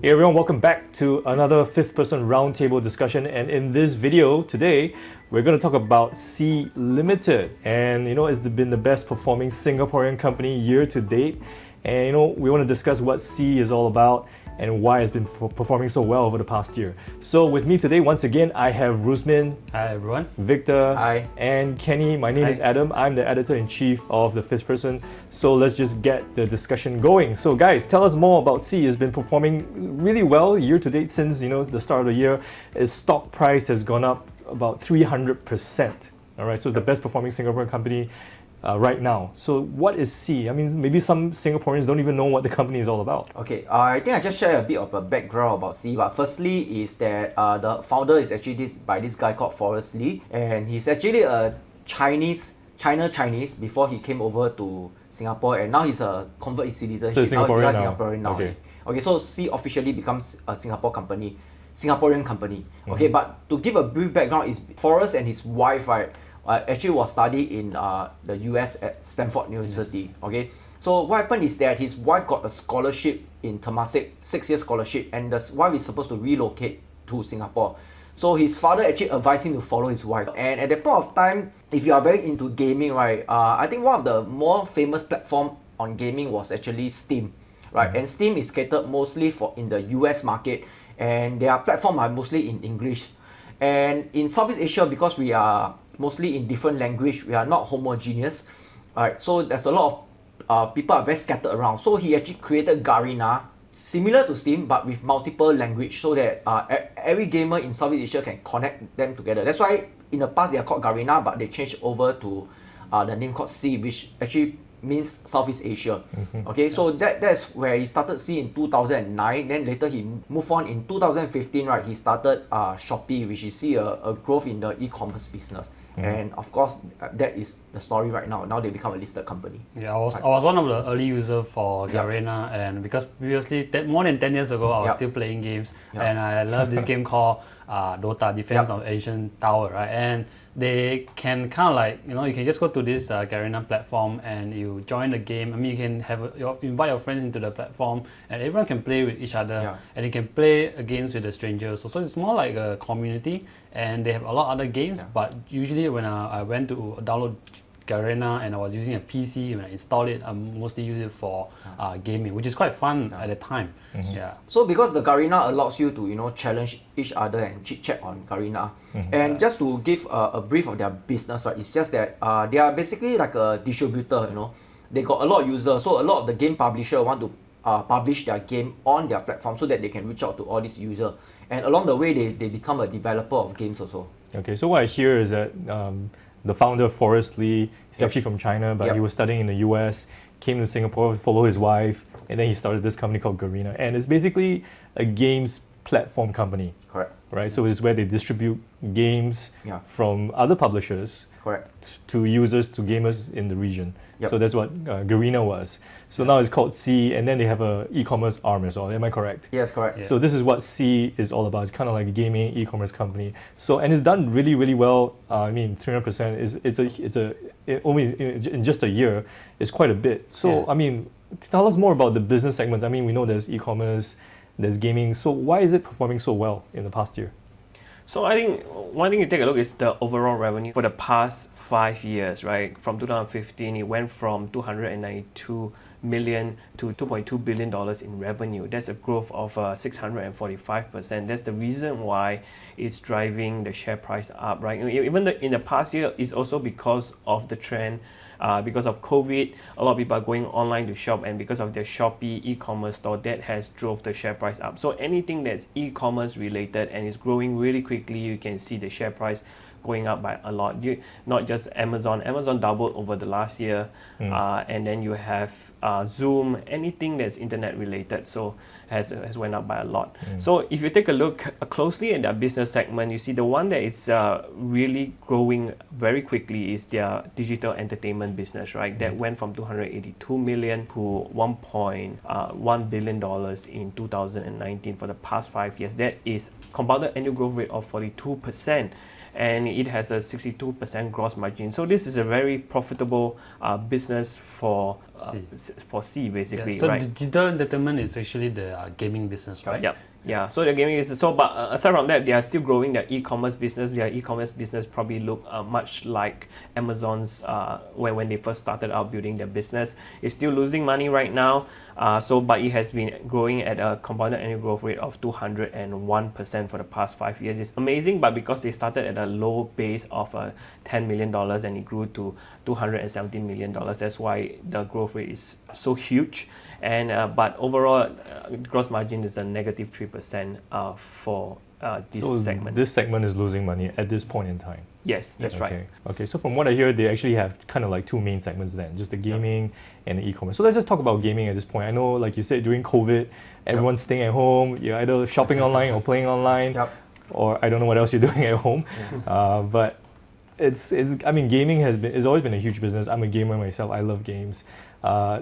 Hey everyone, welcome back to another fifth person roundtable discussion. And in this video today, we're going to talk about Sea Limited. And it's been the best performing Singaporean company year to date. And we want to discuss what Sea is all about and why it's been performing so well over the past year. So with me today, once again, I have Rusmin. Hi everyone. Victor. Hi. And Kenny. My name Hi. is Adam. I'm the editor-in-chief of the Fifth Person. So let's just get the discussion going. So guys, tell us more about Sea. It's been performing really well year to date since the start of the year. Its stock price has gone up about 300%. All right, so it's the best performing Singaporean company right now. So what is Sea? I mean, maybe some Singaporeans don't even know what the company is all about. Okay, I think I just share a bit of a background about Sea. But firstly is that the founder is actually this guy called Forrest Lee, and he's actually a Chinese before he came over to Singapore, and now he's a converted citizenship. So he's Singaporean now. Okay. So Sea officially becomes a Singaporean company. Okay, but to give a brief background, is Forrest and his wife, right? Actually was studied in the US at Stanford University. Okay, so what happened is that his wife got a scholarship in Temasek, 6-year scholarship, and the wife is supposed to relocate to Singapore. So his father actually advised him to follow his wife. And at that point of time, if you are very into gaming, right, I think one of the more famous platform on gaming was actually Steam, right? And Steam is catered mostly in the US market, and their platform are mostly in English. And in Southeast Asia, because we are mostly in different language, we are not homogeneous, right? So there's a lot of people are very scattered around. So he actually created Garena, similar to Steam but with multiple language, so that every gamer in Southeast Asia can connect them together. That's why in the past they are called Garena, but they changed over to the name called Sea, which actually means Southeast Asia. Okay, so that's where he started Sea in 2009. Then later he moved on in 2015, right? He started Shopee, which you see a growth in the e-commerce business. And of course, that is the story right now. Now they become a listed company. Yeah, I was one of the early users for Garena, and because previously, more than 10 years ago, I was still playing games, and I love this game called Dota, Defense of Asian Tower, right? And they can kind of like, you can just go to this Garena platform and you join the game. I mean, you can invite your friends into the platform, and everyone can play with each other, and they can play against with the strangers. So it's more like a community, and they have a lot of other games, but usually when I went to download Garena and I was using a PC, when I installed it, I mostly use it for gaming, which is quite fun at the time. Yeah. So because the Garena allows you to challenge each other and chit chat on Garena, and just to give a brief of their business, right? It's just that they are basically like a distributor. They got a lot of users, so a lot of the game publisher want to publish their game on their platform so that they can reach out to all these users. And along the way, they become a developer of games also. Okay, so what I hear is that the founder, Forrest Lee, he's actually from China, but he was studying in the US, came to Singapore, followed his wife, and then he started this company called Garena. And it's basically a games platform company. Correct. Right? So it's where they distribute games from other publishers to users, to gamers in the region. So that's what Garena was. So now it's called Sea, and then they have a e-commerce arm as well. Am I correct? Yes, correct. Yeah. So this is what Sea is all about. It's kind of like a gaming e-commerce company. So, and it's done really, really well. I mean, 300% in just a year is quite a bit. So, I mean, tell us more about the business segments. I mean, we know there's e-commerce, there's gaming. So why is it performing so well in the past year? So I think one thing to take a look is the overall revenue for the past 5 years, right? From 2015, it went from 292 million to $2.2 billion in revenue. That's a growth of 645%. That's the reason why it's driving the share price up, right? Even in the past year, it's also because of the trend. Because of COVID, a lot of people are going online to shop, and because of their Shopee e-commerce store, that has drove the share price up. So anything that's e-commerce related and is growing really quickly, you can see the share price going up by a lot. Not just Amazon. Amazon doubled over the last year, and then you have Zoom, anything that's internet related, so has went up by a lot. So if you take a look closely at their business segment, you see the one that is really growing very quickly is their digital entertainment business, right? That went from 282 million to $1.1 billion in 2019 for the past 5 years. That is compounded annual growth rate of 42%. and it has a 62% gross margin. So this is a very profitable business for C basically, So right? digital entertainment is actually the gaming business, right? Yep. Yeah, so the gaming is but aside from that, they are still growing their e-commerce business. Their e-commerce business probably look much like Amazon's when they first started out building their business. It's still losing money right now, but it has been growing at a compounded annual growth rate of 201% for the past 5 years. It's amazing, but because they started at a low base of $10 million and it grew to $217 million, that's why the growth rate is so huge. And but overall, gross margin is a negative 3% for this segment. This segment is losing money at this point in time. Yes, that's right. Okay, so from what I hear, they actually have kind of like two main segments then, just the gaming and the e-commerce. So let's just talk about gaming at this point. I know, like you said, during COVID, everyone's staying at home. You're either shopping online or playing online, or I don't know what else you're doing at home. But it's I mean, gaming has always been a huge business. I'm a gamer myself. I love games.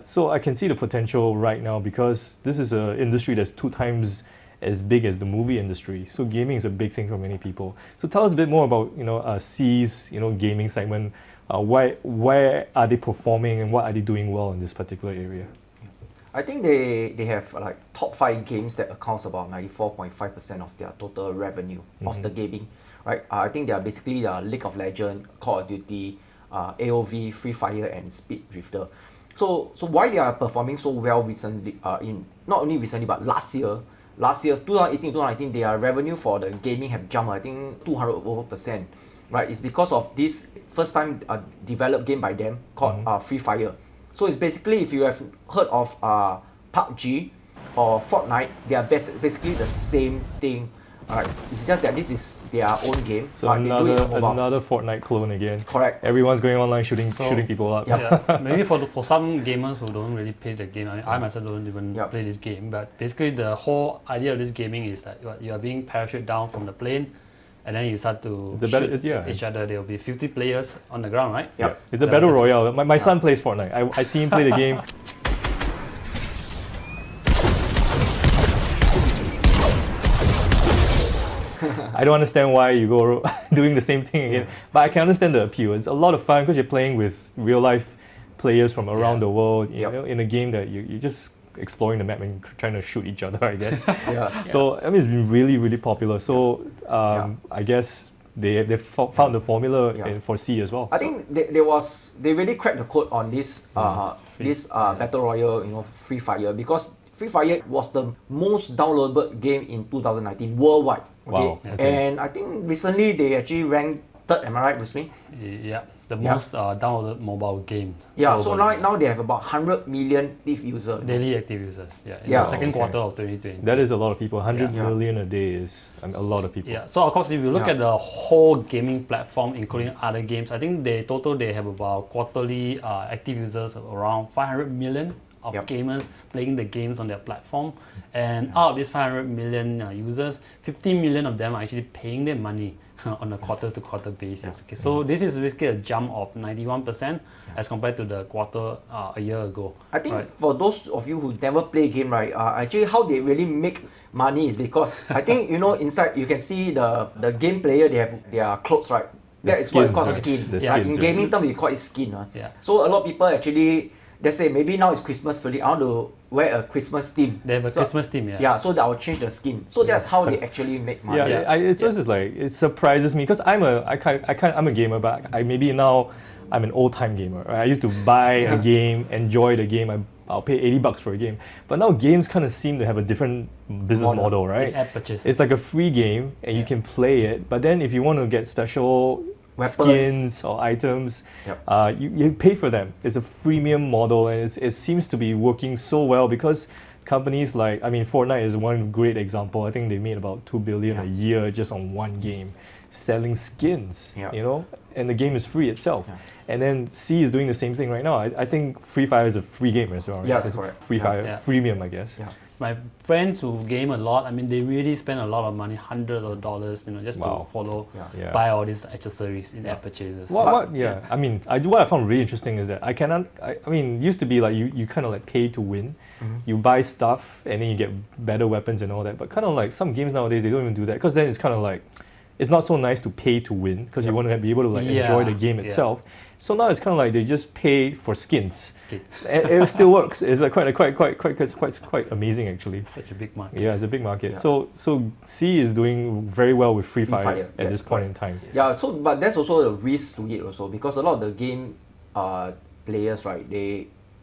So I can see the potential right now because this is an industry that's 2 times as big as the movie industry. So gaming is a big thing for many people. So tell us a bit more about C's gaming segment. Where are they performing and what are they doing well in this particular area? I think they have like top 5 games that accounts about 94.5% of their total revenue of the gaming. Right? I think they are basically League of Legends, Call of Duty, AOV, Free Fire, and Speed Drifter. So why they are performing so well recently, not only recently but last year 2018, 2019, their revenue for the gaming have jumped, I think 200%, right? It's because of this first time developed game by them called Free Fire. So it's basically, if you have heard of PUBG or Fortnite, they are basically the same thing. Alright, it's just that this is their own game. So another Fortnite clone again. Correct. Everyone's going online shooting people up. Maybe for some gamers who don't really play the game, I myself don't even play this game. But basically, the whole idea of this gaming is that you are being parachuted down from the plane, and then you start to shoot each other. There will be 50 players on the ground, right? Yeah. It's a battle royale. My son plays Fortnite. I see him play the game. I don't understand why you go doing the same thing again, but I can understand the appeal. It's a lot of fun because you're playing with real life players from around the world. You know, in a game that you're just exploring the map and trying to shoot each other, I guess. So I mean, it's been really popular. So I guess they found the formula for C as well. I think they really cracked the code on this battle royale, Free Fire, because Free Fire was the most downloaded game in 2019 worldwide. Wow. And I think recently they actually ranked 3rd. Am I right, Rusmi? Yeah, the most downloaded mobile games. Yeah, so now they have about 100 million active users. Daily active users. In the second quarter of 2020. That is a lot of people. 100 million a day is a lot of people. Yeah. So of course, if you look at the whole gaming platform, including other games, I think they have about quarterly active users of around 500 million. Of gamers playing the games on their platform, and out of these 500 million users, 50 million of them are actually paying their money on a quarter-to-quarter basis. Okay, so this is basically a jump of 91% as compared to the quarter a year ago. I think for those of you who never play game, right, actually how they really make money is because I think inside you can see the game player, they have their clothes, right? That is what we call skin. In gaming term we call it skin. So a lot of people actually, let's say maybe now it's Christmas feeling, I want to wear a Christmas theme. They have a Christmas theme, so that will change the skin. So that's how they actually make money. It's just like, it surprises me because I'm a gamer, but I'm an old-time gamer. Right? I used to buy a game, enjoy the game. I'll pay $80 for a game. But now games kind of seem to have a different business model, right? App purchases. It's like a free game and you can play it, but then if you want to get special skins or items, you pay for them. It's a freemium model, and it seems to be working so well because companies like, Fortnite is one great example. I think they made about $2 billion a year just on one game, selling skins, and the game is free itself. And then C is doing the same thing right now. I think Free Fire is a free game as well, right? Yes, correct. Free Fire, freemium, I guess. My friends who game a lot, they really spend a lot of money, hundreds of dollars, just to follow, buy all these accessories in app purchases. What I found really interesting is that used to be like you kind of like pay to win. You buy stuff and then you get better weapons and all that. But kind of like some games nowadays, they don't even do that because then it's kind of like it's not so nice to pay to win because you want to be able to like enjoy the game itself. So now it's kind of like they just pay for skins. And it still works. It's like quite amazing actually. Such a big market. Yeah, it's a big market. Yeah. So C is doing very well with Free Fire at this point in time. Yeah. So but there's also a risk to it also because a lot of the game players, right?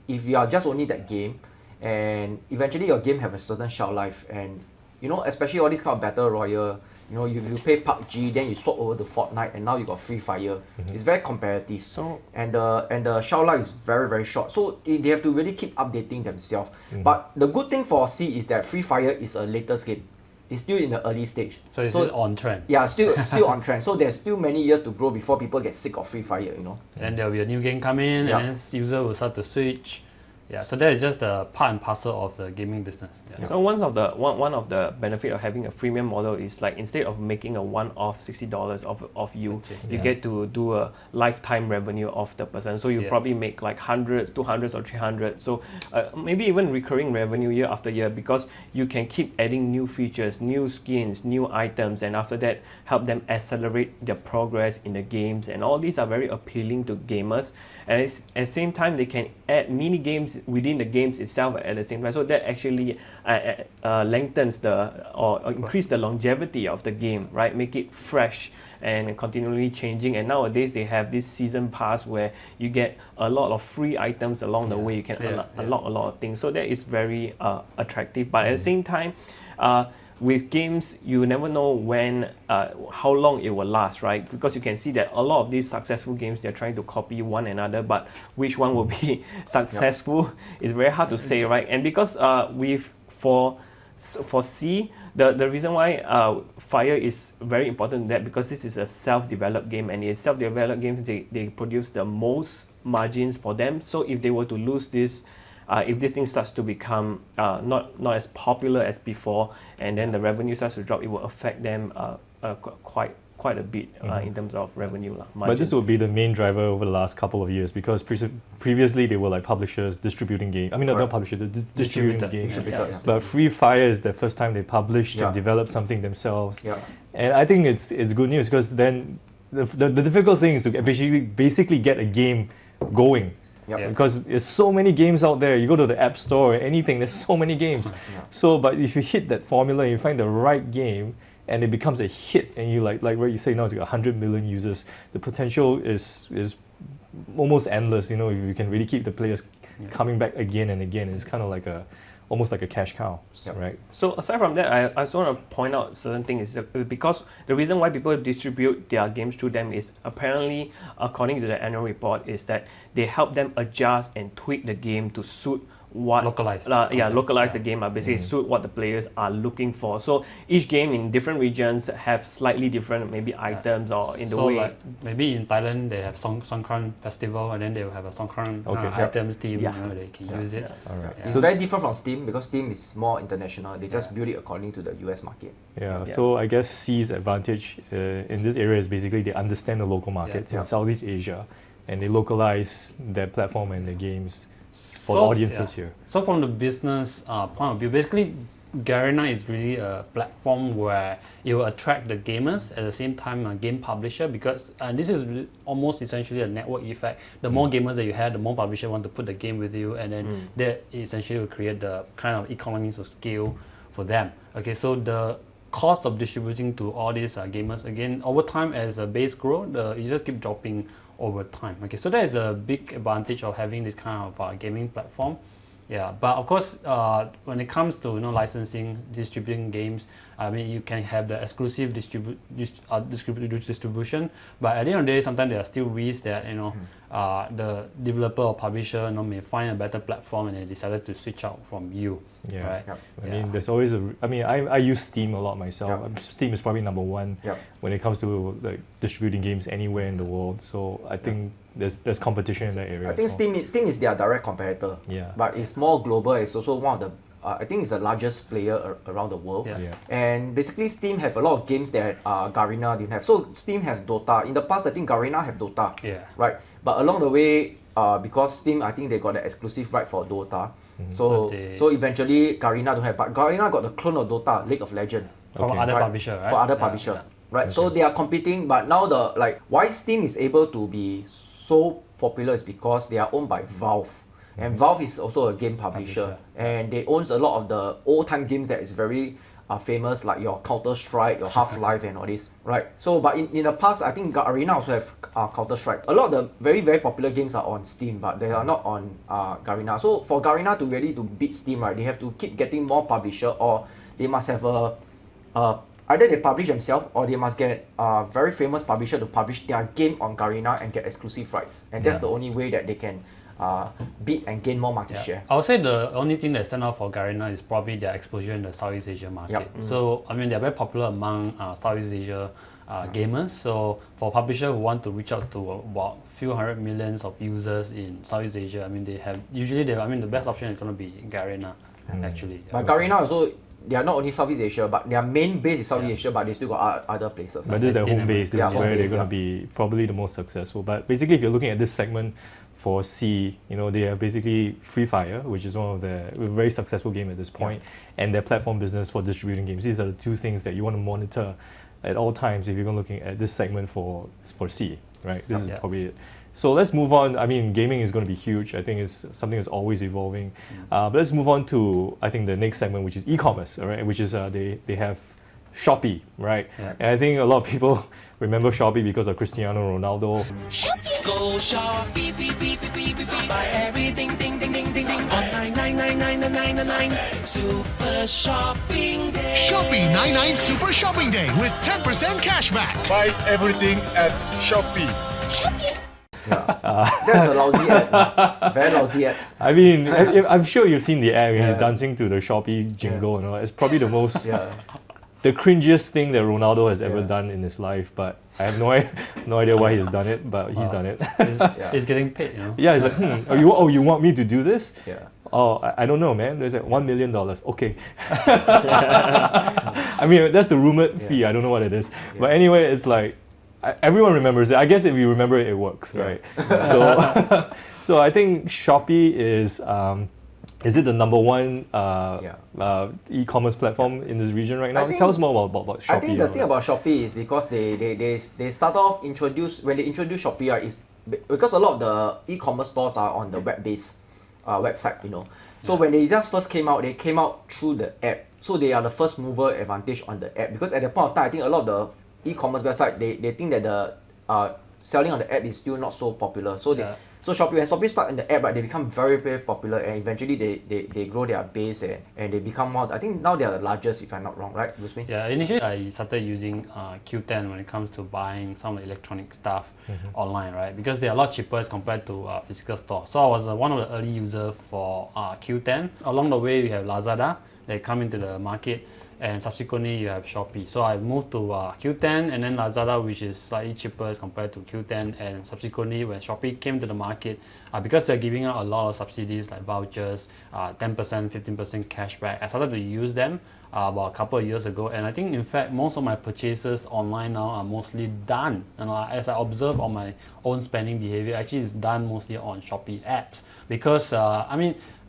If you are just only that game, and eventually your game have a certain shelf life, and you know, especially all these kind of battle royale. You know, if you play PUBG, then you swap over to Fortnite, and now you got Free Fire. It's very competitive. So and the shelf life is very very short. So they have to really keep updating themselves. But the good thing for C is that Free Fire is a latest game. It's still in the early stage. So it's still on trend. Yeah, still on trend. So there's still many years to grow before people get sick of Free Fire. You know. And there'll be a new game coming, and then user will start to switch. Yeah, so that is just the part and parcel of the gaming business. Yeah. So one of the benefit of having a freemium model is like instead of making a one-off $60 of you get to do a lifetime revenue of the person. So you probably make like hundreds, 200s or 300. So maybe even recurring revenue year after year because you can keep adding new features, new skins, new items, and after that help them accelerate their progress in the games. And all these are very appealing to gamers. And at the same time, they can add mini games within the games itself at the same time. So that actually lengthens or increase the longevity of the game, right? Make it fresh and continually changing. And nowadays they have this season pass where you get a lot of free items along the way. You can unlock a lot of things. So that is very attractive. But at the same time, with games, you never know when, how long it will last, right? Because you can see that a lot of these successful games, they're trying to copy one another, but which one will be successful is very hard to say, right? And because for C, the reason why Fire is very important in that because this is a self-developed game, and in self-developed games, they produce the most margins for them. So if they were to lose this, if this thing starts to become not as popular as before, and then the revenue starts to drop, it will affect them quite a bit in terms of revenue. But this will be the main driver over the last couple of years because previously they were like publishers distributing games. I mean, not publishers, distributing games. But Free Fire is the first time they published and developed something themselves. And I think it's good news because then the difficult thing is to basically get a game going. Because there's so many games out there. You go to the App Store or anything, there's so many games. So, but if you hit that formula and you find the right game and it becomes a hit and you like what you say now, it's got 100 million users, the potential is almost endless, you know, if you can really keep the players coming back again and again. It's kind of like almost like a cash cow, right? So aside from that, I also want to point out certain things because the reason why people distribute their games through them is apparently, according to the annual report, is that they help them adjust and tweak the game to suit what localize the game, basically suit what the players are looking for. So each game in different regions have slightly different maybe items or in the way. Like maybe in Thailand they have Songkran festival and then they will have a Songkran items team. You know, they can use it. It's very different from Steam because Steam is more international. They just build it according to the US market. So I guess C's advantage in this area is basically they understand the local markets in Southeast Asia and they localize their platform and their games for the audiences here. So from the business point of view, basically Garena is really a platform where it will attract the gamers at the same time a game publisher because this is almost essentially a network effect. The more gamers that you have, the more publisher want to put the game with you, and then that essentially will create the kind of economies of scale for them. Okay, so the cost of distributing to all these gamers, again, over time as the base grow, the user keep dropping over time. Okay, so that is a big advantage of having this kind of gaming platform. But of course, when it comes to licensing, distributing games, I mean you can have the exclusive distribution. But at the end of the day, sometimes there are still risks that the developer or publisher may find a better platform and they decided to switch out from you. Right? I mean, there's always I use Steam a lot myself. Steam is probably number one when it comes to like distributing games anywhere in the world. So I think there's competition in that area. I think Steam is their direct competitor. But it's more global. It's also one of the I think it's the largest player around the world. And basically Steam have a lot of games that Garena didn't have. So Steam has Dota. In the past, I think Garena have Dota. Right? But along the way, because Steam, I think they got the exclusive right for Dota. So eventually Garena don't have. But Garena got the clone of Dota, League of Legends. From other publisher, right? For other publisher. right? So they are competing, but now why Steam is able to be so popular is because they are owned by Valve. And Valve is also a game publisher. And they owns a lot of the old time games that is very famous, like your Counter-Strike, your Half-Life and all this, right? So, but in the past, I think Garena also have Counter-Strike. A lot of the very, very popular games are on Steam, but they are not on Garena. So for Garena to really to beat Steam, right, they have to keep getting more publisher, or they must have either they publish themselves, or they must get a very famous publisher to publish their game on Garena and get exclusive rights. And that's the only way that they can beat and gain more market share. I would say the only thing that stands out for Garena is probably their exposure in the Southeast Asia market. So, I mean, they're very popular among Southeast Asia gamers. So, for publishers who want to reach out to about few hundred millions of users in Southeast Asia, I mean, the best option is going to be Garena, actually. But Garena also, they are not only Southeast Asia, but their main base is Southeast Asia, but they still got other places. But this is their home base. This is where they're going to be probably the most successful. But basically, if you're looking at this segment for C, they have basically Free Fire, which is one of the very successful game at this point, and their platform business for distributing games. These are the two things that you want to monitor at all times if you're looking at this segment for C, right? This is probably it. So let's move on. I mean, gaming is going to be huge. I think it's something that's always evolving. But let's move on to, I think, the next segment, which is e-commerce, right? Which is they have Shopee, right? And I think a lot of people remember Shopee because of Cristiano Ronaldo. Go Shopee, beep, beep, beep, beep, beep, beep. Buy everything, ding, ding, ding, ding, ding. On 9999999. Super Shopping Day. Shopee 99 Super Shopping Day with 10% cashback. Buy everything at Shopee. That's a lousy ad. Very lousy ads. I mean, I'm sure you've seen the ad. He's dancing to the Shopee jingle and all. It's probably the most, the cringiest thing that Ronaldo has ever done in his life. But I have no idea why he's done it, but he's done it. He's getting paid, Yeah, he's like, you want me to do this? Yeah. Oh, I don't know, man. There's like $1 million. Okay. I mean, that's the rumored fee. I don't know what it is. But anyway, it's like, everyone remembers it. I guess if you remember it, it works, right? So I think Shopee is it the number one e-commerce platform in this region right now? Tell us more about Shopee. I think the thing about Shopee is because they start off when they introduce Shopee, right, is because a lot of the e-commerce stores are on the web-based website, So when they just first came out, they came out through the app. So they are the first mover advantage on the app, because at that point of time, I think a lot of the e-commerce website, they think that the selling on the app is still not so popular. So when Shopee start in the app, right, they become very, very popular, and eventually they grow their base and they become more. I think now they are the largest, if I'm not wrong, right, Rusmin? Yeah, initially I started using Q10 when it comes to buying some electronic stuff online, right? Because they're a lot cheaper as compared to physical store. So I was one of the early users for Q10. Along the way, we have Lazada. They come into the market, and subsequently you have Shopee. So I moved to Q10 and then Lazada, which is slightly cheaper as compared to Q10, and subsequently when Shopee came to the market, because they're giving out a lot of subsidies like vouchers, 10%, 15% cashback, I started to use them about a couple of years ago, and I think in fact most of my purchases online now are mostly done, as I observe on my own spending behavior, actually it's done mostly on Shopee apps, because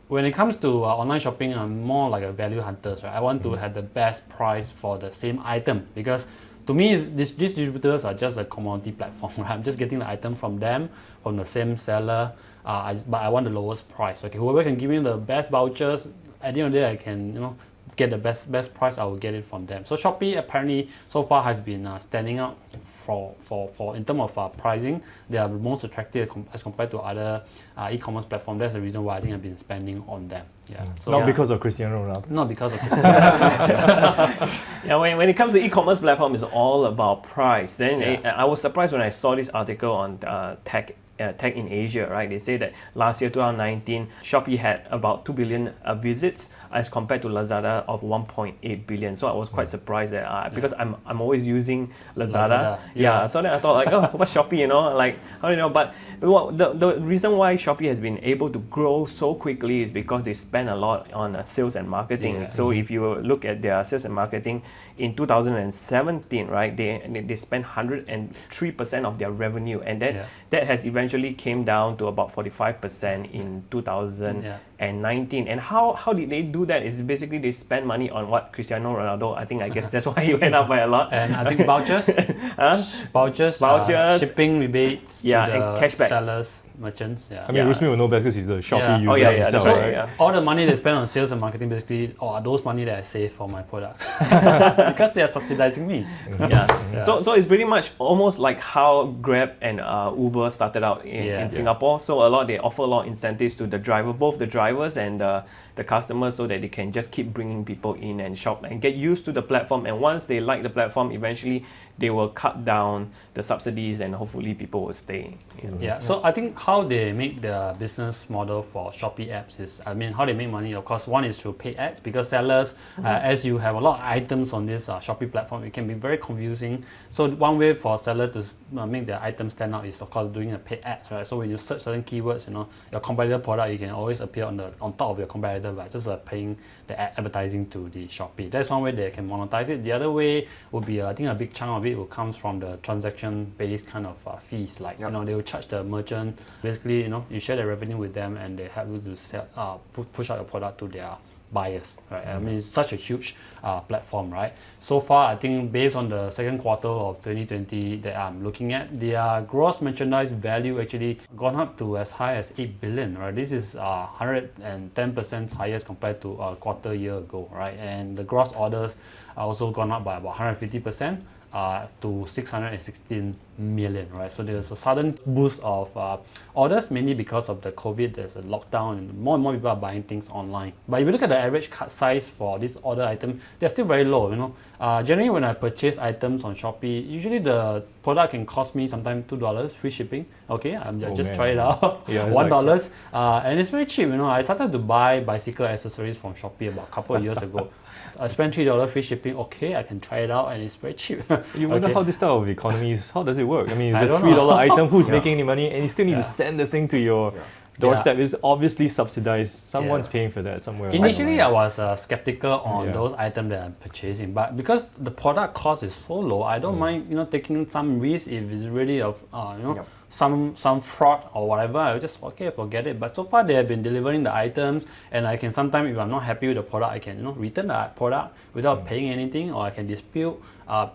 when it comes to online shopping, I'm more like a value hunter, right? I want to have the best price for the same item, because to me, these distributors are just a commodity platform, right? I'm just getting the item from them, from the same seller, but I want the lowest price. Okay, whoever can give me the best vouchers, at the end of the day, I can get the best price, I will get it from them. So Shopee apparently so far has been standing out for in terms of pricing. They are the most attractive as compared to other e-commerce platforms. That's the reason why I think I've been spending on them. So not because of Cristiano Ronaldo. Not because of Cristiano. When it comes to e-commerce platform, it's all about price. Then I was surprised when I saw this article on tech in Asia, right? They say that last year, 2019, Shopee had about 2 billion visits as compared to Lazada of 1.8 billion. So I was quite surprised that because I'm always using Lazada. So then I thought like, oh, what's Shopee? Like how do you know? But the reason why Shopee has been able to grow so quickly is because they spend a lot on sales and marketing. So if you look at their sales and marketing in 2017, right, they spent 103% of their revenue, and that has eventually came down to about 45% in 2019. And how did they do do that is basically they spend money on what Cristiano Ronaldo. I guess that's why he went up by a lot. And I think vouchers, vouchers, shipping rebates to the and cashback. Sellers, merchants. Yeah. I mean, Rusmi will know best because he's a Shopee user that's himself, right. right? Yeah. All the money they spend on sales and marketing basically are those money that I save for my products because they are subsidizing me. Yeah. So it's pretty much almost like how Grab and Uber started out in Singapore. So they offer a lot of incentives to the driver, both the drivers and the customers, so that they can just keep bringing people in and shop and get used to the platform. And once they like the platform, eventually they will cut down the subsidies and hopefully people will stay. Yeah, so I think how they make the business model for Shopee apps is, how they make money, of course, one is through paid ads, because sellers, as you have a lot of items on this Shopee platform, it can be very confusing. So one way for a seller to make their items stand out is, of course, doing a paid ads, right? So when you search certain keywords, your competitor product, you can always appear on top of your competitor by just paying the advertising to the Shopee. That's one way they can monetize it. The other way would be, I think a big chunk of it will comes from the transaction-based kind of fees. Like, they will charge the merchant. Basically, you share the revenue with them and they help you to sell, push out your product to their buyers, right? I mean, it's such a huge platform, right? So far, I think based on the second quarter of 2020 that I'm looking at, their gross merchandise value actually gone up to as high as 8 billion, right? This is 110% higher compared to a quarter year ago, right? And the gross orders are also gone up by about 150%. To 616 million, right? So there's a sudden boost of orders, mainly because of the COVID. There's a lockdown and more people are buying things online. But if you look at the average cart size for this order item, they're still very low. Generally when I purchase items on Shopee, usually the product can cost me sometimes $2 free shipping. Okay, try it out. $1, and it's very cheap. I started to buy bicycle accessories from Shopee about a couple of years ago. I spent $3 free shipping. Okay, I can try it out, and it's very cheap. You wonder how this type of economies, how does it work? I mean, it's a $3 item. Who's making any money? And you still need to send the thing to your doorstep. It's obviously subsidized. Someone's paying for that somewhere. Initially, I was skeptical on those items that I'm purchasing, but because the product cost is so low, I don't mind taking some risk if it's really of some fraud or whatever. I'll just forget it. But so far they have been delivering the items, and I can sometimes, if I'm not happy with the product, I can return the product without paying anything, or I can dispute.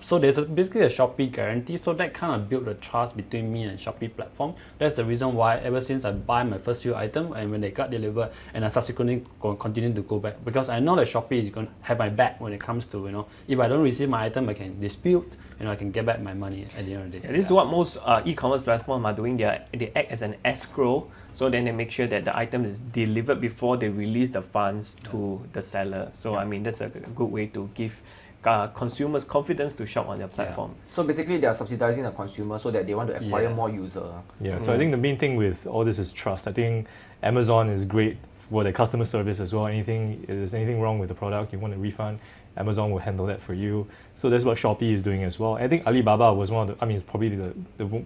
So there's basically a Shopee guarantee. So that kind of built the trust between me and Shopee platform. That's the reason why ever since I buy my first few items, and when they got delivered, and I subsequently continue to go back, because I know that Shopee is going to have my back when it comes to if I don't receive my item, I can dispute. I can get back my money at the end of the day. This is what most e-commerce platforms are doing. They act as an escrow, so then they make sure that the item is delivered before they release the funds to the seller. So I mean, that's a good way to give consumers confidence to shop on their platform. So basically, they are subsidizing the consumer so that they want to acquire more users. So I think the main thing with all this is trust. I think Amazon is great for their customer service as well. If there's anything wrong with the product, you want a refund, Amazon will handle that for you. So that's what Shopee is doing as well. I think Alibaba was one of the, it's probably the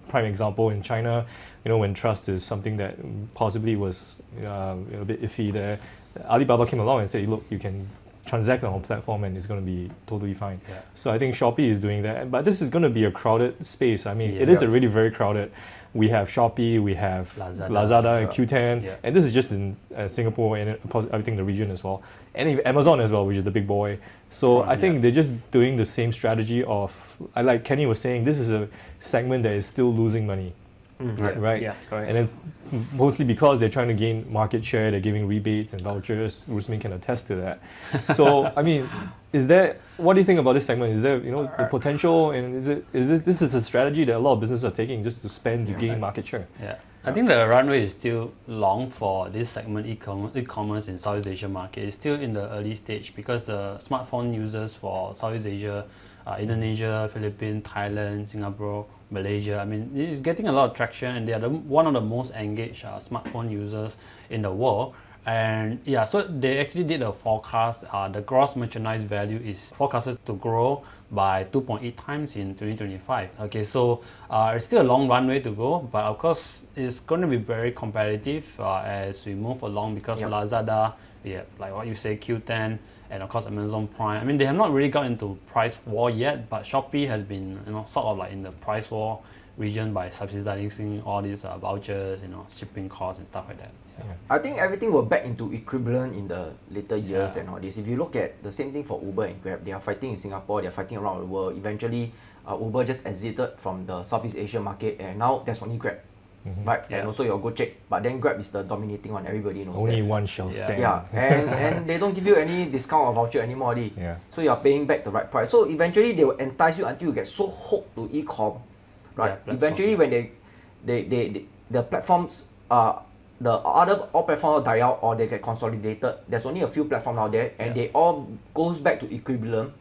prime example in China, when trust is something that possibly was a bit iffy there. Alibaba came along and said, look, you can transact on our platform and it's going to be totally fine. So I think Shopee is doing that. But this is going to be a crowded space. I mean, it is already very crowded. We have Shopee, we have Lazada and Qoo10, and this is just in Singapore and I think the region as well, and Amazon as well, which is the big boy. So I think they're just doing the same strategy of, like Kenny was saying, this is a segment that is still losing money. Right? Yeah, correct. And then mostly because they're trying to gain market share, they're giving rebates and vouchers. Rusmin can attest to that. So I mean, what do you think about this segment? Is there the potential, and this is a strategy that a lot of businesses are taking just to spend to gain market share? I think the runway is still long for this segment, e-commerce in Southeast Asia market. It's still in the early stage because the smartphone users for Southeast Asia, Indonesia, Philippines, Thailand, Singapore, Malaysia, it's getting a lot of traction, and they are one of the most engaged smartphone users in the world. And so they actually did a forecast. The gross merchandise value is forecasted to grow by 2.8 times in 2025. Okay, so it's still a long runway to go, but of course it's going to be very competitive as we move along, because Lazada, we have, like what you say, Qoo10, and of course Amazon Prime. They have not really got into price war yet, but Shopee has been sort of like in the price war region by subsidizing all these vouchers, shipping costs and stuff like that. I think everything will back into equivalent in the later years and all this. If you look at the same thing for Uber and Grab, they are fighting in Singapore, they are fighting around the world. Eventually, Uber just exited from the Southeast Asia market, and now there's only Grab, right? Yeah. And also your Gojek, but then Grab is the dominating one. Everybody knows Only that. one shall stand. Yeah, and they don't give you any discount or voucher anymore, already. Yeah. So you are paying back the right price. So eventually they will entice you until you get so hooked to e-com, right? Yeah, platform. Eventually when the platforms the other all platforms die out or they get consolidated. There's only a few platforms out there, and they all goes back to equivalent,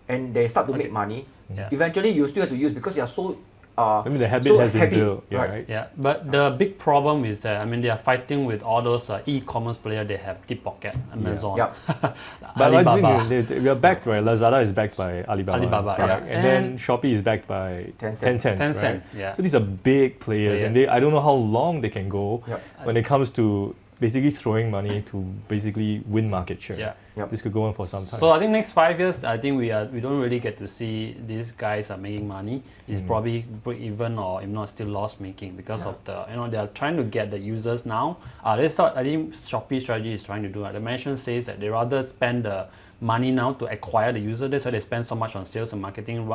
and they start to make money. Yeah. Eventually you still have to use because you are so I mean, the habit so has been happy, built, right? Yeah, but the big problem is that they are fighting with all those e-commerce players. They have deep pocket, Amazon, Yep. But I Alibaba. think we are backed, right? Lazada is backed by Alibaba, correct? yeah. And then Shopee is backed by Tencent. right? Tencent, yeah. So these are big players, and I don't know how long they can go Yep. when it comes to basically throwing money to basically win market share. Yeah. Yep. This could go on for some time. So I think next 5 years, I think we don't really get to see these guys are making money. It's probably break even or if not still loss making because of the they are trying to get the users now. That's what I think Shopee's strategy is trying to do. The management says that they rather spend the money now to acquire the user. That's why they spend so much on sales and marketing.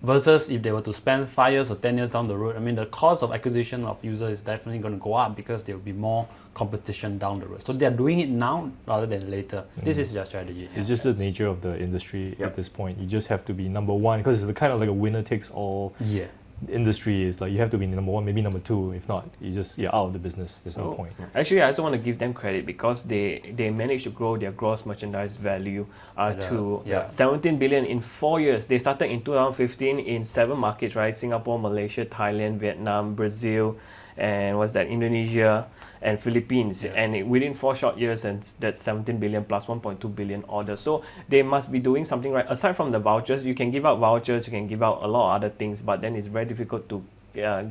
Versus if they were to spend 5 years or 10 years down the road, the cost of acquisition of users is definitely going to go up because there will be more competition down the road. So they are doing it now rather than later. This is their strategy. It's just the nature of the industry at this point. You just have to be number one because it's the kind of like a winner takes all industry. Is like you have to be number one, maybe number two. If not, you're out of the business. There's no point. Actually, I also want to give them credit because they managed to grow their gross merchandise value to 17 billion in 4 years. They started in 2015 in 7 markets, right? Singapore, Malaysia, Thailand, Vietnam, Brazil, and Indonesia and Philippines. And within 4 short years, and that's 17 billion plus 1.2 billion orders. So they must be doing something right. Aside from the vouchers, you can give out vouchers, you can give out a lot of other things, but then it's very difficult to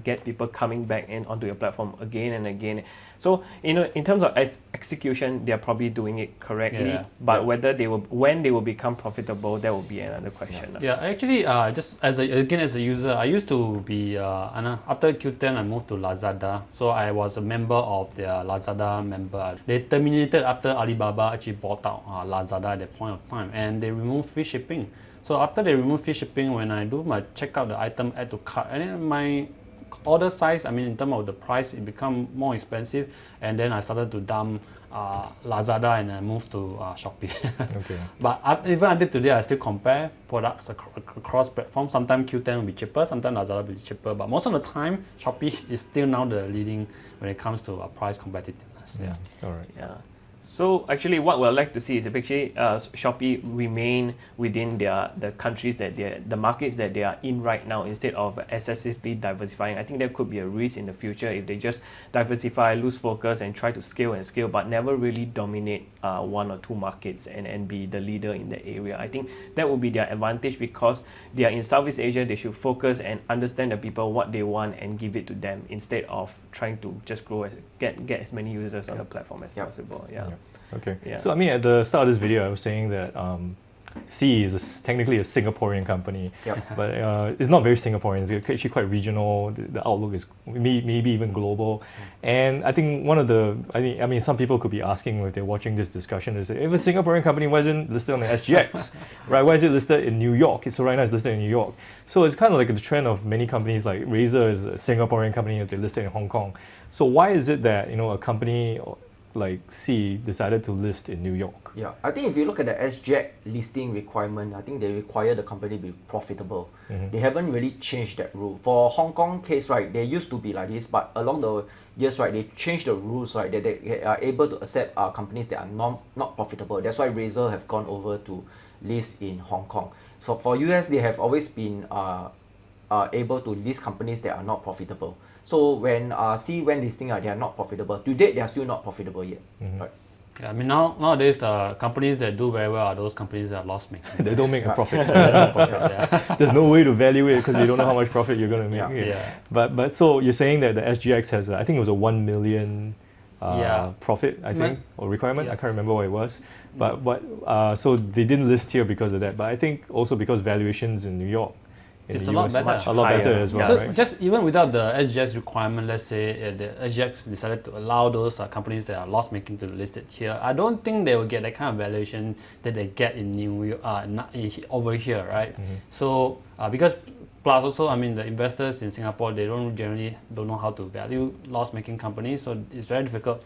get people coming back in onto your platform again and again. So in terms of execution, they are probably doing it correctly. But whether when they will become profitable, that will be another question. Actually, just as a user, I used to be after Q10, I moved to Lazada. So I was a member of their Lazada member. They terminated after Alibaba actually bought out Lazada at that point of time, and they removed free shipping. So after they remove free shipping, when I do my checkout the item, add to cart, and then my order size, in terms of the price, it become more expensive, and then I started to dump Lazada and I moved to Shopee. Okay. But even until today, I still compare products across platforms. Sometimes Q10 will be cheaper, sometimes Lazada will be cheaper, but most of the time, Shopee is still now the leading when it comes to price competitiveness. All right. So actually, what we'd like to see is actually Shopee remain within the countries the markets that they are in right now, instead of excessively diversifying. I think there could be a risk in the future if they just diversify, lose focus, and try to scale, but never really dominate 1 or 2 markets and be the leader in the area. I think that would be their advantage because they are in Southeast Asia. They should focus and understand the people, what they want, and give it to them instead of trying to just grow, get as many users on the platform as possible. Okay. So at the start of this video, I was saying that Sea is technically a Singaporean company, but it's not very Singaporean. It's actually quite regional. The outlook is maybe even global. And I think some people could be asking if they're watching this discussion is, if a Singaporean company wasn't listed on the SGX, right? Why is it listed in New York? So right now it's listed in New York. So it's kind of like the trend of many companies, like Razer is a Singaporean company, they're listed in Hong Kong. So why is it that a company like Sea decided to list in New York? I think if you look at the SGX listing requirement, I think they require the company to be profitable. They haven't really changed that rule. For Hong Kong case, right, they used to be like this, but along the years, right, they changed the rules, right, that they are able to accept companies that are not profitable. That's why Razer have gone over to list in Hong Kong. So for US, they have always been able to list companies that are not profitable. So when Sea went listing, they are not profitable. To date, they are still not profitable yet. Right? Nowadays, companies that do very well are those companies that are loss-making. They don't make a profit. There's no way to value it because you don't know how much profit you're going to make. But so you're saying that the SGX has, I think it was a 1 million profit, I think, or requirement. I can't remember what it was. But so they didn't list here because of that. But I think also because valuations in New York in It's the a lot US. better. A lot better Higher. as well, So right? just even without the SGX requirement, let's say the SGX decided to allow those companies that are loss-making to list it here, I don't think they will get that kind of valuation that they get in New York, over here, right? So because plus also, I mean, the investors in Singapore, they generally don't know how to value loss-making companies, so it's very difficult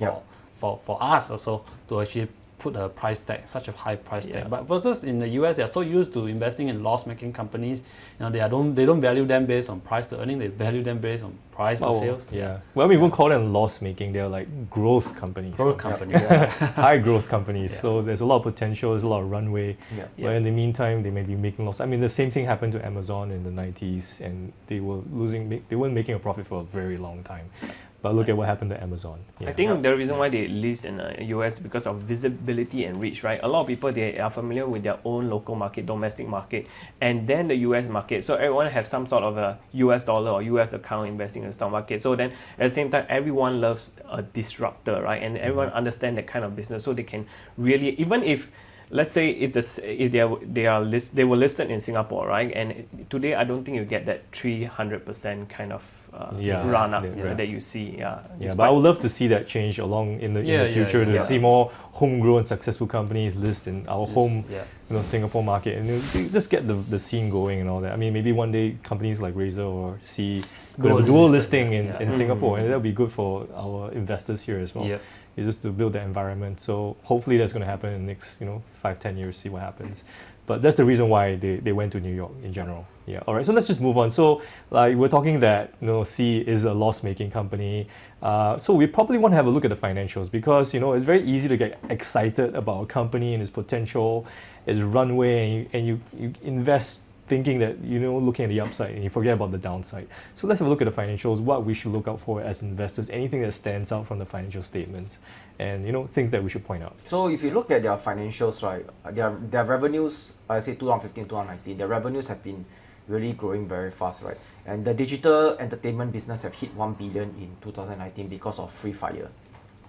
for us also to actually put a price tag, such a high price tag. But versus in the US, they are so used to investing in loss-making companies. They don't value them based on price to earning. They value them based on price to sales. Yeah. Well, we won't call them loss-making. They're like growth companies. Growth companies. High growth companies. So there's a lot of potential. There's a lot of runway. But in the meantime, they may be making loss. I mean, the same thing happened to Amazon in the 90s, and they weren't making a profit for a very long time. But look at what happened to Amazon. I think the reason why they list in the US because of visibility and reach, right? A lot of people, they are familiar with their own local market, domestic market, and then the US market. So everyone have some sort of a US dollar or US account investing in the stock market. So then at the same time, everyone loves a disruptor, right? And everyone understand that kind of business, so they can really, even if, let's say if they were listed in Singapore, right? And today I don't think you get that 300% kind of run up that you see. But I would love to see that change along in the future to see more homegrown successful companies list in our home Singapore market, and just get the scene going and all that. I mean, maybe one day companies like Razer or C could have a dual listing in Singapore, and that would be good for our investors here as well. It's just to build that environment. So hopefully that's going to happen in the next 5-10 years, see what happens. But that's the reason why they went to New York in general. All right, so let's just move on. So like we're talking that C is a loss-making company. So we probably want to have a look at the financials, because it's very easy to get excited about a company and its potential, its runway, and you invest thinking that looking at the upside, and you forget about the downside. So let's have a look at the financials, what we should look out for as investors, anything that stands out from the financial statements, and things that we should point out. So if you look at their financials, right, their revenues, I say 2015, 2019, their revenues have been really growing very fast, right? And the digital entertainment business have hit 1 billion in 2019 because of Free Fire,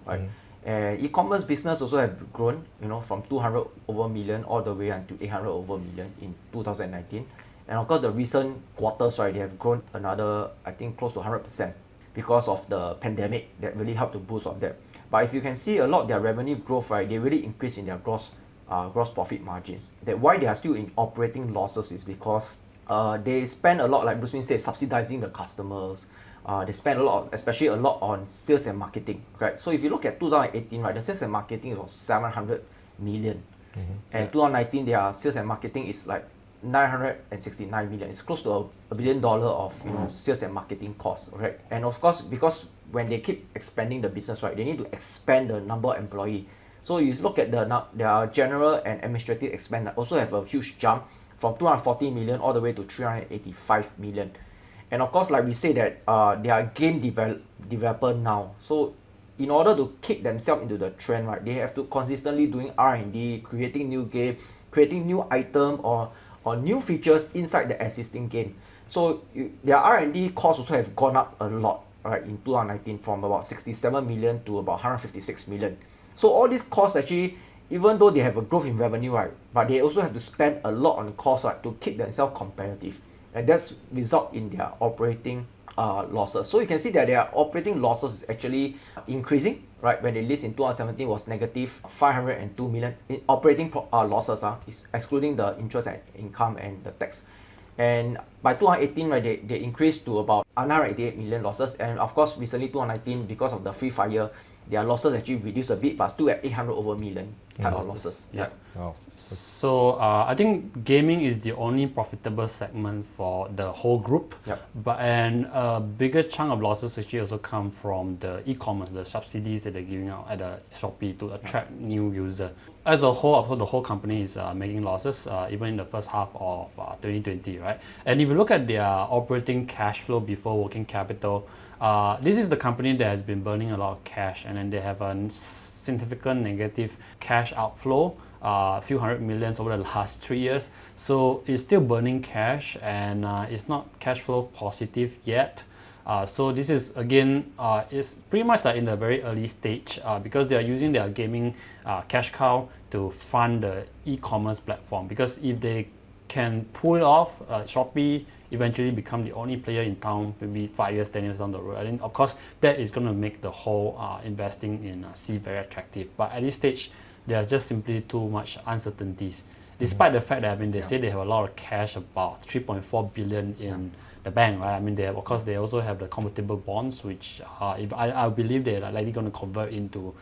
right? And e-commerce business also have grown, from 200 over million all the way until 800 over million in 2019. And of course, the recent quarters, right, they have grown another, I think, close to 100% because of the pandemic that really helped to boost on that. But if you can see a lot of their revenue growth, right, they really increase in their gross profit margins. That why they are still in operating losses is because they spend a lot, like Bruce Min said, subsidizing the customers. They spend especially a lot on sales and marketing, right? So if you look at 2018, right, the sales and marketing was 700 million. And 2019, their sales and marketing is like 969 million. It's close to $1 billion of sales and marketing costs, right? And of course, because when they keep expanding the business, right, they need to expand the number of employees. So you look at their general and administrative expense also have a huge jump from 240 million all the way to 385 million. And of course, like we say that they are game developer now. So in order to kick themselves into the trend, right, they have to consistently doing R&D, creating new game, creating new item or new features inside the existing game. So their R&D costs also have gone up a lot, right, in 2019 from about 67 million to about 156 million. So all these costs actually, even though they have a growth in revenue, right, but they also have to spend a lot on costs, right, to keep themselves competitive. And that's result in their operating losses. So you can see that their operating losses is actually increasing, right? When they list in 2017 was negative 502 million in operating losses, is excluding the interest and income and the tax. And by 2018, right, they increased to about 988 million losses. And of course, recently 2019, because of the Free Fire, their losses actually reduced a bit, but still at 800 over million type of losses. Wow. So I think gaming is the only profitable segment for the whole group. But a bigger chunk of losses actually also come from the e-commerce, the subsidies that they're giving out at the Shopee to attract new users. As a whole, the whole company is making losses even in the first half of 2020, right? And if you look at their operating cash flow before working capital, this is the company that has been burning a lot of cash, and then they have a significant negative cash outflow, a few hundred millions over the last 3 years. So it's still burning cash, and it's not cash flow positive yet. So this is again, it's pretty much like in the very early stage because they are using their gaming cash cow to fund the e-commerce platform. Because if they can pull it off, Shopee eventually become the only player in town, maybe 5 years, 10 years down the road. I think, of course, that is going to make the whole investing in C very attractive. But at this stage, there are just simply too much uncertainties. Despite the fact that they say they have a lot of cash, about 3.4 billion in the bank, right? I mean, they have, of course, they also have the convertible bonds, which if I believe they are likely going to convert into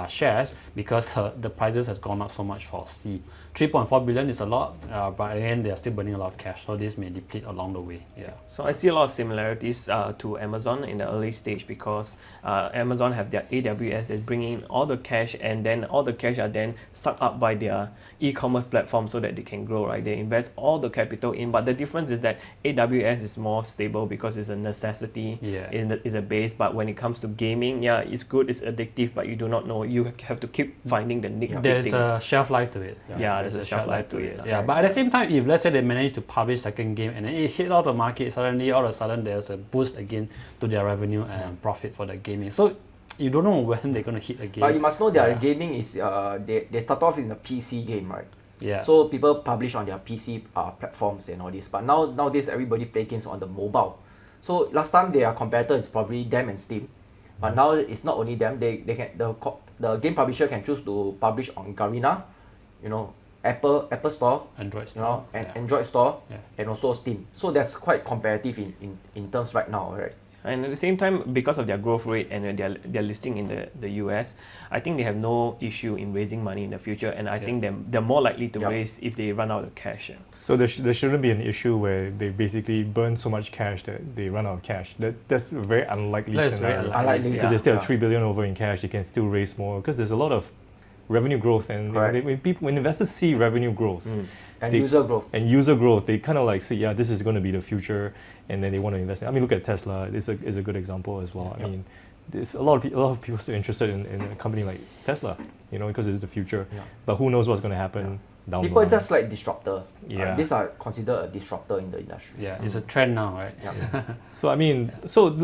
shares because the prices has gone up so much for C. 3.4 billion is a lot, but again, they are still burning a lot of cash, so this may deplete along the way. Yeah. So I see a lot of similarities to Amazon in the early stage because Amazon have their AWS that's bringing in all the cash, and then all the cash are then sucked up by their e-commerce platform so that they can grow, right? They invest all the capital in, but the difference is that AWS is more stable because it's a necessity, it's a base. But when it comes to gaming, yeah, it's good, it's addictive, but you do not know. You have to keep finding the next big There's thing. a shelf life to it. There's a shelf life to it. Yeah, but at the same time, if let's say they manage to publish second game and then it hit out the market, suddenly all of a sudden there's a boost again to their revenue and profit for the gaming. So you don't know when they're going to hit again. But you must know their gaming is they start off in a PC game, right? Yeah. So people publish on their PC platforms and all this. But nowadays everybody play games on the mobile. So last time their competitor is probably them and Steam. But now it's not only them. They can the game publisher can choose to publish on Garena, Apple Store, Android Store, and Android Store, and also Steam. So that's quite competitive in terms right now, right? And at the same time, because of their growth rate and their listing in the US, I think they have no issue in raising money in the future, and I think they're more likely to raise if they run out of cash. So there shouldn't be an issue where they basically burn so much cash that they run out of cash. That's a very unlikely scenario. Unlikely, because they still have 3 billion over in cash, they can still raise more because there's a lot of revenue growth, and when investors see revenue growth user growth, they kind of like see, this is going to be the future, and then they want to invest in. I mean, look at Tesla. It's a good example as well. I mean, there's a lot of people still interested in a company like Tesla, because it's the future. But who knows what's going to happen down the line. People just like disruptor. Yeah. These are considered a disruptor in the industry. Yeah, it's a trend now, right? So I mean,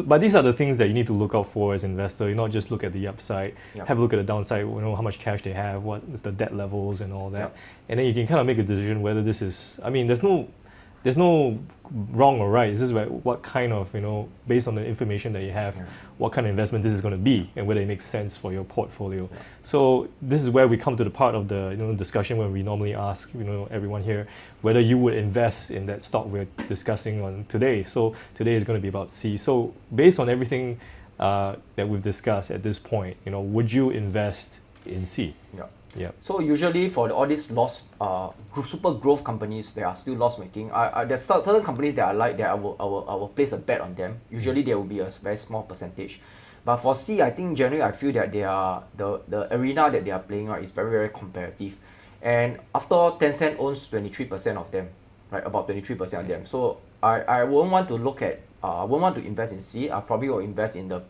but these are the things that you need to look out for as an investor. You not just look at the upside, have a look at the downside. How much cash they have, what is the debt levels, and all that, and then you can kind of make a decision whether this is. I mean, there's no wrong or right. It's just what kind of, based on the information that you have, what kind of investment this is going to be and whether it makes sense for your portfolio. So this is where we come to the part of the discussion where we normally ask everyone here whether you would invest in that stock we're discussing on today. So today is going to be about C. So based on everything that we've discussed at this point, would you invest in C? Yeah. So usually for all these super growth companies, they are still loss making. There's certain companies that I like that I will place a bet on them. Usually there will be a very small percentage. But for C, I think generally I feel that they are the arena that they are playing is very, very competitive. And after all, Tencent owns 23% of them, right? About 23% of them. So I won't want to won't want to invest in C. I probably will invest in the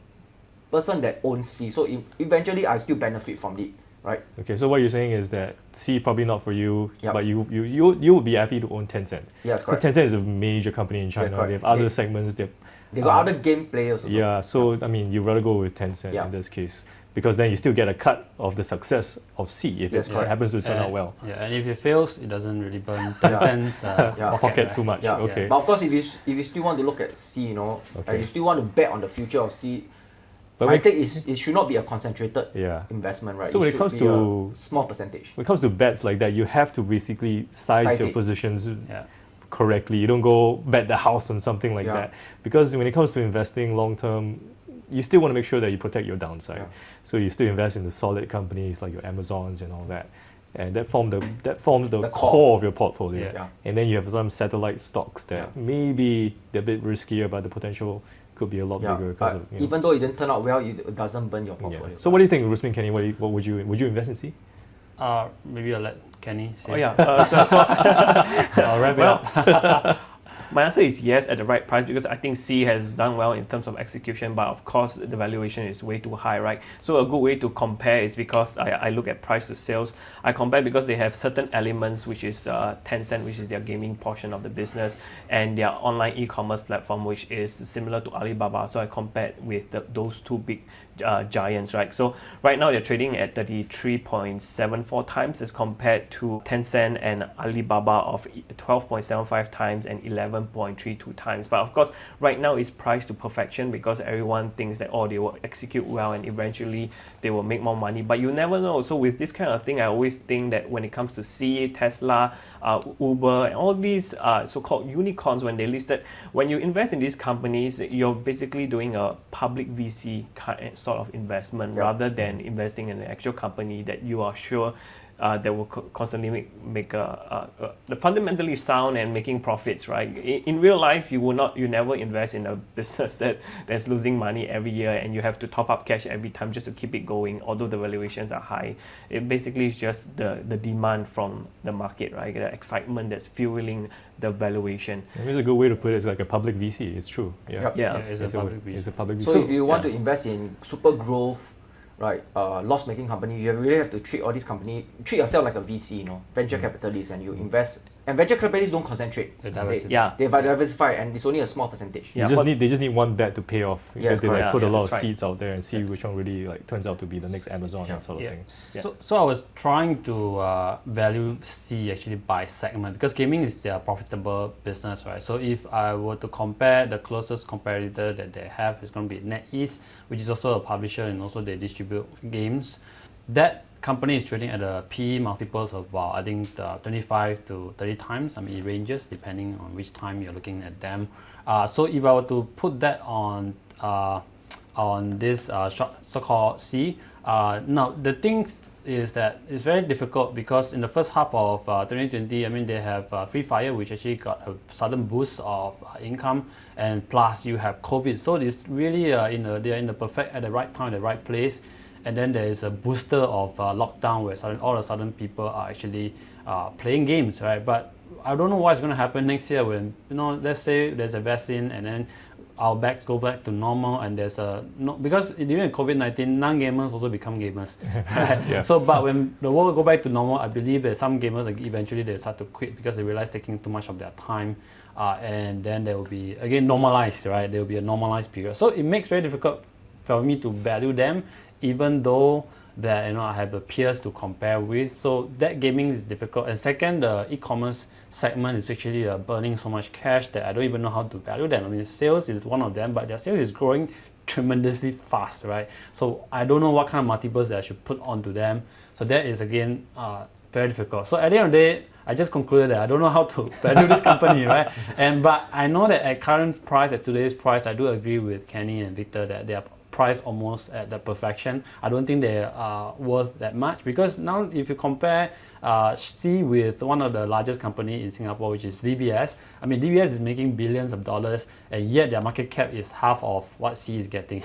person that owns C. So eventually I still benefit from it. Right. Okay, so what you're saying is that C probably not for you, but you would be happy to own Tencent. Yes, correct. Because Tencent is a major company in China. They have other segments. They got other game players also. Yeah, so I mean, you'd rather go with Tencent in this case because then you still get a cut of the success of C if it happens to turn out well. Yeah, and if it fails, it doesn't really burn Tencent's pocket too much. Okay. But of course, if you still want to look at C, you still want to bet on the future of C. But I think it should not be a concentrated investment, right? So when it comes to a small percentage. When it comes to bets like that, you have to basically size your positions correctly. You don't go bet the house on something like that. Because when it comes to investing long term, you still want to make sure that you protect your downside. So you still invest in the solid companies like your Amazons and all that. And that forms the core of your portfolio. And then you have some satellite stocks that maybe they're a bit riskier, but the potential could be a lot bigger because of even though it didn't turn out well, it doesn't burn your portfolio. So what do you think, Rusmin, Kenny? What would you invest in C? Maybe I'll let Kenny say. I'll wrap it up. My answer is yes at the right price because I think C has done well in terms of execution, but of course the valuation is way too high, right? So a good way to compare is because I look at price to sales. I compare because they have certain elements, which is Tencent, which is their gaming portion of the business, and their online e-commerce platform, which is similar to Alibaba. So I compared with those two big giants, right? So right now they're trading at 33.74 times as compared to Tencent and Alibaba of 12.75 times and 11 7.32 times. But of course, right now it's priced to perfection because everyone thinks that, oh, they will execute well and eventually they will make more money. But you never know. So with this kind of thing, I always think that when it comes to C, Tesla, Uber, and all these so-called unicorns, when they listed, when you invest in these companies, you're basically doing a public VC sort of investment rather than investing in an actual company that you are sure that will constantly make fundamentally sound and making profits, right? In real life, you never invest in a business that's losing money every year and you have to top up cash every time just to keep it going, although the valuations are high. It basically is just the demand from the market, right? The excitement that's fueling the valuation. Maybe it's a good way to put it. It's like a public VC. It's true. Yeah. Yeah. It's a public VC. It's a public VC. So if you want to invest in super growth, right, loss-making company, you really have to treat all these companies, treat yourself like a VC, venture capitalist, and you invest. And venture capitalists don't concentrate. They diversify. They diversify, and it's only a small percentage. They just need one bet to pay off because they put a lot of seeds out there and see which one really turns out to be the next Amazon and sort of thing. Yeah. So I was trying to value C actually by segment because gaming is their profitable business, right? So if I were to compare, the closest competitor that they have is going to be NetEase, which is also a publisher and also they distribute games. That company is trading at a PE multiples of about, I think, 25 to 30 times. I mean, it ranges depending on which time you're looking at them. So if I were to put that on this so-called C, now the thing is that it's very difficult because in the first half of 2020, I mean, they have Free Fire, which actually got a sudden boost of income, and plus you have COVID. So it's really they're in the perfect at the right time, the right place. And then there is a booster of lockdown where all of a sudden people are actually playing games, right? But I don't know what's going to happen next year when, let's say there's a vaccine and then our backs go back to normal and there's because during COVID-19, non-gamers also become gamers. Right? Yeah. So, but when the world go back to normal, I believe that some gamers eventually they start to quit because they realize taking too much of their time. And then there will be, again, normalized, right? There will be a normalized period. So it makes very difficult for me to value them, even though that I have the peers to compare with. So that gaming is difficult. And second, the e-commerce segment is actually burning so much cash that I don't even know how to value them. I mean, sales is one of them, but their sales is growing tremendously fast, right? So I don't know what kind of multiples that I should put onto them. So that is again very difficult. So at the end of the day, I just concluded that I don't know how to value this company, right? But I know that at current price, at today's price, I do agree with Kenny and Victor that they are priced almost at the perfection. I don't think they are worth that much because now if you compare C with one of the largest company in Singapore, which is DBS. I mean, DBS is making billions of dollars, and yet their market cap is half of what C is getting.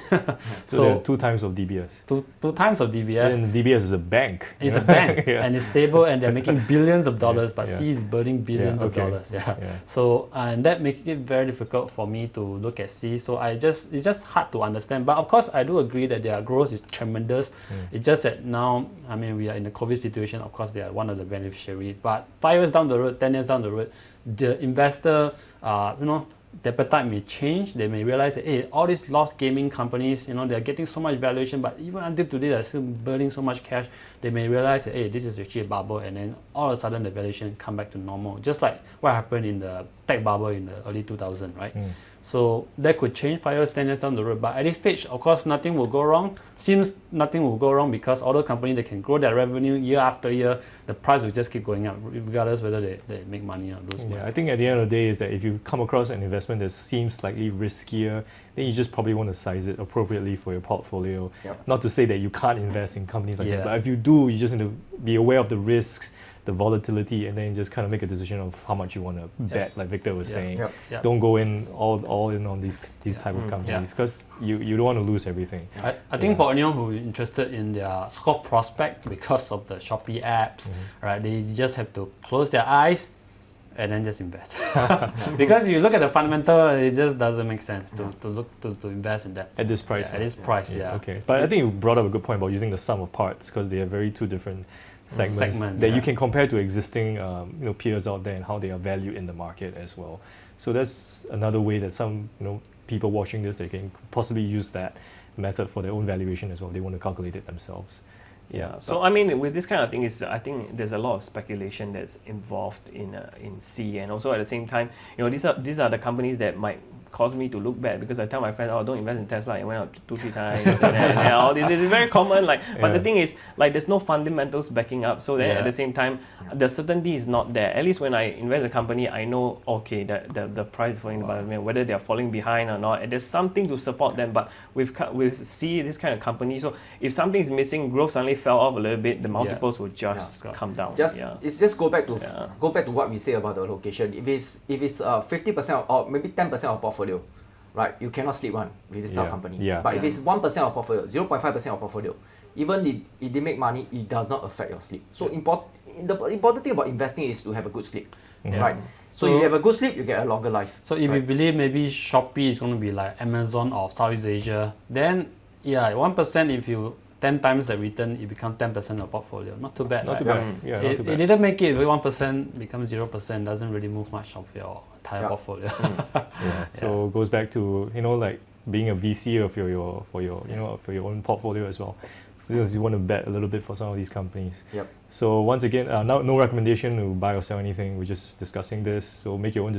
So they're 2 times of DBS. Two times of DBS. And DBS is a bank. It's a bank, and it's stable, and they're making billions of dollars, but Yeah. C is burning billions of dollars. Yeah. So and that makes it very difficult for me to look at C. So it's just hard to understand. But of course, I do agree that their growth is tremendous. It's just that now, I mean, we are in the COVID situation. Of course, they are one of the beneficiaries. But 5 years down the road, 10 years down the road, the investor, the appetite may change. They may realize that, hey, all these lost gaming companies, they're getting so much valuation, but even until today, they're still burning so much cash. They may realize that, hey, this is actually a bubble, and then all of a sudden the valuation come back to normal, just like what happened in the tech bubble in the early 2000s, right? So that could change 5 years, 10 years down the road. But at this stage, of course, nothing will go wrong. Seems nothing will go wrong because all those companies, they can grow their revenue year after year. The price will just keep going up, regardless whether they make money or lose money. I think at the end of the day is that if you come across an investment that seems slightly riskier, then you just probably want to size it appropriately for your portfolio. Not to say that you can't invest in companies like that, but if you do, you just need to be aware of the risks, the volatility, and then just kind of make a decision of how much you want to bet, like Victor was saying. Don't go in all in on these type of companies because you don't want to lose everything. I think for anyone who is interested in their stock prospect because of the Shopee apps, right, they just have to close their eyes and then just invest. Because you look at the fundamental, it just doesn't make sense to invest in that. At this price. At this price, Okay. But I think you brought up a good point about using the sum of parts because they are very two different segments that you can compare to existing peers out there and how they are valued in the market as well. So that's another way that some people watching this, they can possibly use that method for their own valuation as well. They want to calculate it themselves. Yeah. So I mean, with this kind of thing, I think there's a lot of speculation that's involved in C, and also at the same time, these are the companies that might cause me to look bad, because I tell my friends, oh, don't invest in Tesla. It went up 2-3 times, and all this is very common. But the thing is, there's no fundamentals backing up. So then at the same time, the certainty is not there. At least when I invest in a company, I know, okay, that the price is falling, whether they are falling behind or not. And there's something to support them. But with C, this kind of company, so if something is missing, growth suddenly fell off a little bit, the multiples will just come down. It's just go back to what we say about the allocation. If it's 50% or maybe 10% of portfolio, right? You cannot sleep with this type of company. But if it's 1% of portfolio, 0.5% of portfolio, even if they make money, it does not affect your sleep. So the important thing about investing is to have a good sleep, right? So if you have a good sleep, you get a longer life. So if you believe maybe Shopee is going to be like Amazon of Southeast Asia, then 1% if you 10 times the return, it becomes 10% of portfolio. Not too bad. Not too bad. Yeah, not too bad. It didn't make it. 1% becomes 0%. Doesn't really move much of your entire portfolio. So it goes back to being a VC for your own portfolio as well, because you want to bet a little bit for some of these companies. So once again, no recommendation to buy or sell anything. We're just discussing this. So make your own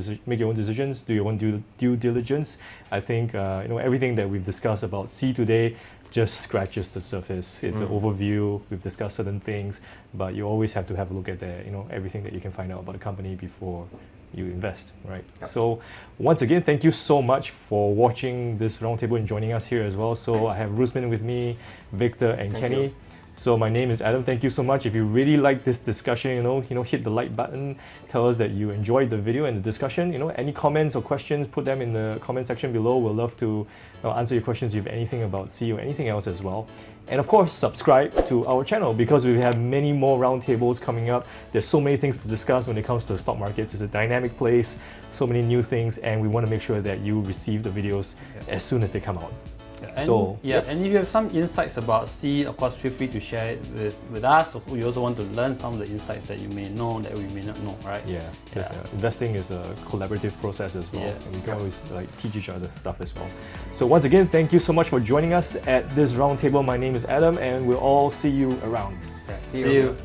decisions. Do your own due diligence. I think everything that we've discussed about C today just scratches the surface. It's an overview. We've discussed certain things, but you always have to have a look at everything that you can find out about the company before you invest, right? So once again, thank you so much for watching this roundtable and joining us here as well. So I have Rusmin with me, Victor, and Kenny. So my name is Adam. Thank you so much. If you really like this discussion, hit the like button. Tell us that you enjoyed the video and the discussion. Any comments or questions, put them in the comment section below. We'll love to answer your questions if you have anything about C or anything else as well. And of course, subscribe to our channel, because we have many more roundtables coming up. There's so many things to discuss when it comes to the stock markets. It's a dynamic place, so many new things, and we want to make sure that you receive the videos as soon as they come out. And if you have some insights about C, of course, feel free to share it with us. We also want to learn some of the insights that you may know that we may not know, right? Investing is a collaborative process as well, and we can always teach each other stuff as well. So once again, thank you so much for joining us at this roundtable. My name is Adam, and we'll all see you around. See you.